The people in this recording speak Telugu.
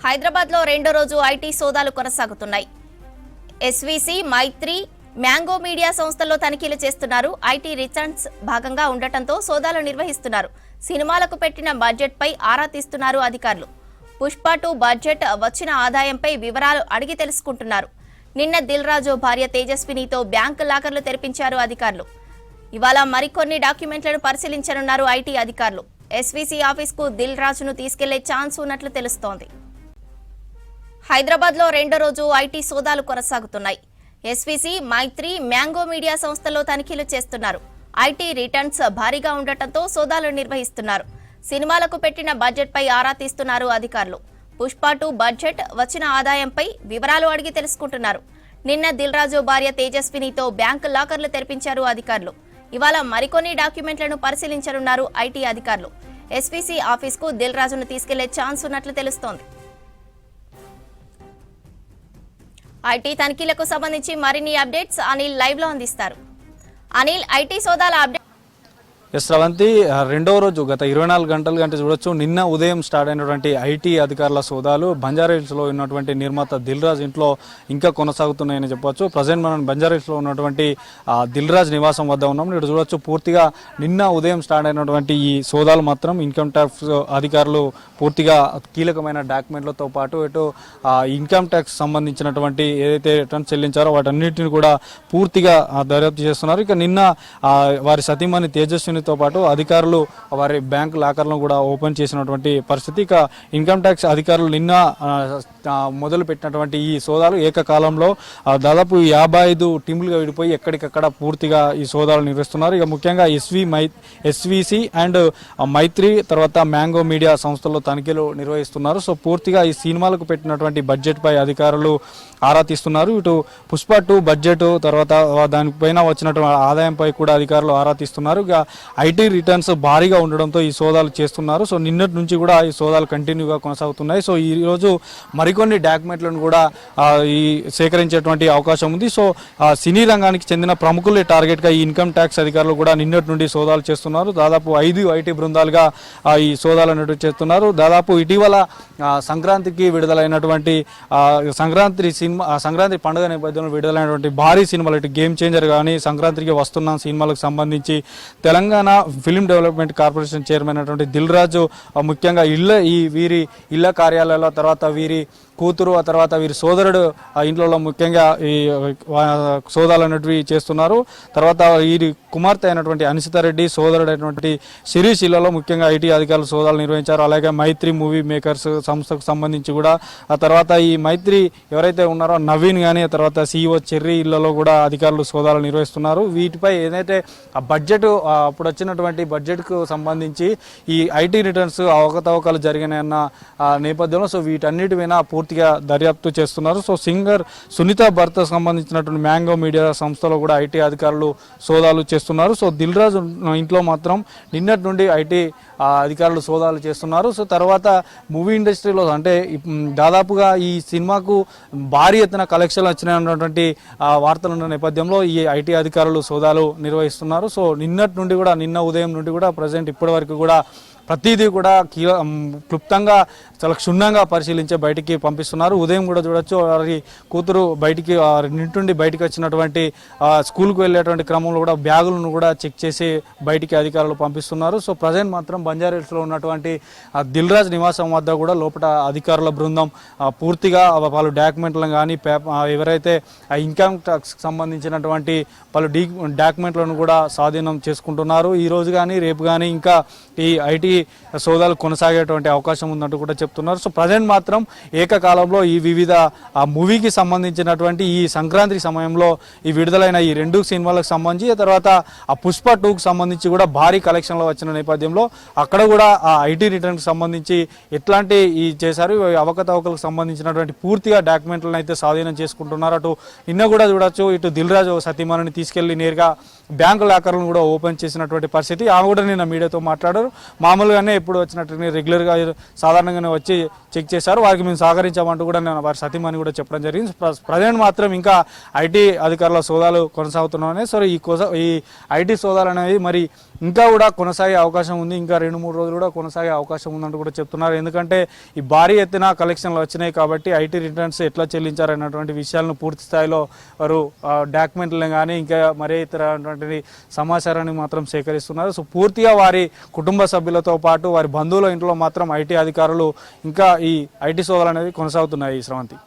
హైదరాబాద్లో రెండో రోజు ఐటీ సోదాలు కొనసాగుతున్నాయి. ఎస్వీసీ, మైత్రి, మ్యాంగో మీడియా సంస్థల్లో తనిఖీలు చేస్తున్నారు. ఐటీ రిటర్న్స్ భాగంగా ఉండటంతో సోదాలు నిర్వహిస్తున్నారు. సినిమాలకు పెట్టిన బడ్జెట్పై ఆరా తీస్తున్నారు అధికారులు. పుష్ప 2 బడ్జెట్ వచ్చిన ఆదాయంపై వివరాలు అడిగి తెలుసుకుంటున్నారు. నిన్న దిల్ రాజు భార్య తేజస్వినితో బ్యాంకు లాకర్లు తెరిపించారు అధికారులు. ఇవాళ మరికొన్ని డాక్యుమెంట్లను పరిశీలించనున్నారు ఐటీ అధికారులు. ఎస్వీసీ ఆఫీస్కు దిల్ రాజును తీసుకెళ్లే ఛాన్స్ ఉన్నట్లు తెలుస్తోంది. హైదరాబాద్లో రెండో రోజు ఐటీ సోదాలు కొనసాగుతున్నాయి. ఎస్వీసీ, మైత్రి, మ్యాంగో మీడియా సంస్థల్లో తనిఖీలు చేస్తున్నారు. ఐటీ రిటర్న్స్ భారీగా ఉండటంతో సోదాలు నిర్వహిస్తున్నారు. సినిమాలకు పెట్టిన బడ్జెట్పై ఆరా తీస్తున్నారు అధికారులు. పుష్ప 2 బడ్జెట్ వచ్చిన ఆదాయంపై వివరాలు అడిగి తెలుసుకుంటున్నారు. నిన్న దిల్ రాజు భార్య తేజస్వినితో బ్యాంకు లాకర్లు తెరిపించారు అధికారులు. ఇవాళ మరికొన్ని డాక్యుమెంట్లను పరిశీలించనున్నారు ఐటీ అధికారులు. ఎస్వీసీ ఆఫీస్కు దిల్ రాజును తీసుకెళ్లే ఛాన్స్ ఉన్నట్లు తెలుస్తోంది. ఐటీ తనిఖీలకు సంబంధించి మరిన్ని అప్డేట్స్ అనిల్ లైవ్ లో అందిస్తారు. అనిల్, ఐటీ సోదాల అప్డేట్. శ్రవంతి, రెండవ రోజు గత 24 గంటలు చూడొచ్చు. నిన్న ఉదయం స్టార్ట్ అయినటువంటి ఐటీ అధికారుల సోదాలు బంజారాహిల్స్లో ఉన్నటువంటి నిర్మాత దిల్ రాజ్ ఇంట్లో ఇంకా కొనసాగుతున్నాయని చెప్పవచ్చు. ప్రజెంట్ మనం బంజారాహిల్స్లో ఉన్నటువంటి దిల్ రాజ్ నివాసం వద్ద ఉన్నాం. ఇక్కడ చూడొచ్చు పూర్తిగా నిన్న ఉదయం స్టార్ట్ అయినటువంటి ఈ సోదాలు మాత్రం ఇన్కమ్ ట్యాక్స్ అధికారులు పూర్తిగా కీలకమైన డాక్యుమెంట్లతో పాటు ఇటు ఇన్కమ్ ట్యాక్స్ సంబంధించినటువంటి ఏదైతే రిటర్న్స్ చెల్లించారో వాటన్నిటిని కూడా పూర్తిగా దర్యాప్తు చేస్తున్నారు. ఇక నిన్న వారి సతీమణి తేజస్విని తో పాటు అధికారులు వారి బ్యాంక్ లాకర్లను కూడా ఓపెన్ చేసినటువంటి పరిస్థితి. ఇక ఇన్కమ్ ట్యాక్స్ అధికారులు నిన్న మొదలు పెట్టినటువంటి ఈ సోదాలు ఏకకాలంలో దాదాపు 55 టీములుగా విడిపోయి ఎక్కడికక్కడ పూర్తిగా ఈ సోదాలు నిర్వహిస్తున్నారు. ఇక ముఖ్యంగా ఎస్వీసీ అండ్ మైత్రి తర్వాత మ్యాంగో మీడియా సంస్థల్లో తనిఖీలు నిర్వహిస్తున్నారు. సో పూర్తిగా ఈ సినిమాలకు పెట్టినటువంటి బడ్జెట్ పై అధికారులు ఆరా తీస్తున్నారు. ఇటు పుష్ప 2 బడ్జెట్ తర్వాత దానిపైన వచ్చినటువంటి ఆదాయంపై కూడా అధికారులు ఆరా తీస్తున్నారు. ఇక ఐటీ రిటర్న్స్ భారీగా ఉండడంతో ఈ సోదాలు చేస్తున్నారు. సో నిన్నటి నుంచి కూడా ఈ సోదాలు కంటిన్యూగా కొనసాగుతున్నాయి. సో ఈ రోజు మరికొన్ని డాక్యుమెంట్లను కూడా ఈ సేకరించేటువంటి అవకాశం ఉంది. సో సినీ రంగానికి చెందిన ప్రముఖులే టార్గెట్గా ఈ ఇన్కమ్ ట్యాక్స్ అధికారులు కూడా నిన్నటి నుండి సోదాలు చేస్తున్నారు. దాదాపు 5 ఐటీ బృందాలుగా ఈ సోదాలు అనేవి చేస్తున్నారు. దాదాపు ఇటీవల సంక్రాంతికి విడుదలైనటువంటి సంక్రాంతి పండుగ నేపథ్యంలో విడుదలైనటువంటి భారీ సినిమాలు ఇటు గేమ్ చేంజర్ కానీ సంక్రాంతికి వస్తున్న సినిమాలకు సంబంధించి Telangana film development corporation chairman అయినటువంటి దిల్ రాజు ముఖ్యంగా వీరి ఇళ్ల కార్యాలయాల తర్వాత వీరి కూతురు ఆ తర్వాత వీరి సోదరుడు ఇంట్లో ముఖ్యంగా ఈ సోదాలు అనేటివి చేస్తున్నారు. తర్వాత వీరి కుమార్తె అయినటువంటి అనిసితారెడ్డి సోదరుడు అయినటువంటి శిరీష్ ఇళ్లలో ముఖ్యంగా ఐటీ అధికారులు సోదాలు నిర్వహించారు. అలాగే మైత్రి మూవీ మేకర్స్ సంస్థకు సంబంధించి కూడా ఆ తర్వాత ఈ మైత్రి ఎవరైతే ఉన్నారో నవీన్ కానీ ఆ తర్వాత CEO చెర్రీ ఇళ్లలో కూడా అధికారులు సోదాలు నిర్వహిస్తున్నారు. వీటిపై ఏదైతే ఆ బడ్జెట్ అప్పుడు వచ్చినటువంటి బడ్జెట్కు సంబంధించి ఈ ఐటీ రిటర్న్స్ అవకతవకలు జరిగినాయన్న నేపథ్యంలో సో వీటన్నిటిపైన పూర్తిగా దర్యాప్తు చేస్తున్నారు. సో సింగర్ సునీత భర్త సంబంధించినటువంటి మ్యాంగో మీడియా సంస్థలో కూడా ఐటీ అధికారులు సోదాలు చేస్తున్నారు. సో దిల్ రాజు ఇంట్లో మాత్రం నిన్నటి నుండి ఐటీ అధికారులు సోదాలు చేస్తున్నారు. సో తర్వాత మూవీ ఇండస్ట్రీలో అంటే దాదాపుగా ఈ సినిమాకు భారీ ఎత్తున కలెక్షన్లు వచ్చినటువంటి వార్తలు ఉన్న నేపథ్యంలో ఈ ఐటీ అధికారులు సోదాలు నిర్వహిస్తున్నారు. సో నిన్న ఉదయం నుండి కూడా ప్రజెంట్ ఇప్పటి వరకు కూడా ప్రతిదీ కూడా క్లుప్తంగా చాలా క్షుణ్ణంగా పరిశీలించి బయటికి పంపిస్తున్నారు. ఉదయం కూడా చూడొచ్చు వారి కూతురు బయటికి నుండి బయటికి వచ్చినటువంటి స్కూల్కి వెళ్ళేటువంటి క్రమంలో కూడా బ్యాగులను కూడా చెక్ చేసి బయటికి అధికారులు పంపిస్తున్నారు. సో ప్రజెంట్ మాత్రం బంజారాహిల్స్లో ఉన్నటువంటి దిల్ రాజ్ నివాసం వద్ద కూడా లోపల అధికారుల బృందం పూర్తిగా వాళ్ళు డాక్యుమెంట్లను కానీ ఎవరైతే ఇన్కమ్ ట్యాక్స్ సంబంధించినటువంటి పలు డాక్యుమెంట్లను కూడా స్వాధీనం చేసుకుంటున్నారు. ఈ రోజు కానీ రేపు కానీ ఇంకా ఈ ఐటీ సోదాలు కొనసాగేటువంటి అవకాశం ఉందంటూ కూడా చెప్తున్నారు. సో ప్రజెంట్ మాత్రం ఏకకాలంలో ఈ వివిధ మూవీకి సంబంధించినటువంటి ఈ సంక్రాంతి సమయంలో ఈ విడుదలైన ఈ 2 సినిమాలకు సంబంధించి తర్వాత ఆ పుష్ప 2కు సంబంధించి కూడా భారీ కలెక్షన్లు వచ్చిన నేపథ్యంలో అక్కడ కూడా ఆ ఐటీ రిటర్న్కి సంబంధించి ఎట్లాంటి ఈ చేశారు అవకతవకలకు సంబంధించినటువంటి పూర్తిగా డాక్యుమెంట్లను అయితే స్వాధీనం చేసుకుంటున్నారు. అటు నిన్న కూడా చూడొచ్చు ఇటు దిల్ రాజు సతీమణిని తీసుకెళ్లి నేరుగా బ్యాంకు లాకర్లను కూడా ఓపెన్ చేసినటువంటి పరిస్థితి. ఆమె కూడా నిన్న మీడియాతో మాట్లాడారు. మామూలుగానే ఎప్పుడు వచ్చినట్టు రెగ్యులర్గా సాధారణంగానే వచ్చి చెక్ చేశారు. వారికి మేము సహకరించామంటూ కూడా నేను వారి సతీమణి కూడా చెప్పడం జరిగింది. ప్రజెంట్ మాత్రం ఇంకా ఐటీ అధికారుల సోదాలు కొనసాగుతున్నాయి. సో ఈ ఐటీ సోదాలు అనేవి మరి ఇంకా కూడా కొనసాగే అవకాశం ఉంది. ఇంకా 2-3 రోజులు కూడా కొనసాగే అవకాశం ఉందంటూ కూడా చెప్తున్నారు. ఎందుకంటే ఈ భారీ ఎత్తున కలెక్షన్లు వచ్చినాయి కాబట్టి ఐటీ రిటర్న్స్ ఎట్లా చెల్లించారనేటువంటి విషయాలను పూర్తి స్థాయిలో వారు డాక్యుమెంట్లను కానీ ఇంకా మరే ఇతరటువంటి సమాచారాన్ని మాత్రం సేకరిస్తున్నారు. సో పూర్తిగా వారి కుటుంబ సభ్యులతో పాటు వారి బంధువుల ఇంట్లో మాత్రం ఐటీ అధికారులు ఇంకా ఈ ఐటీ సోదాలు అనేది కొనసాగుతున్నాయి. శ్రవంతి.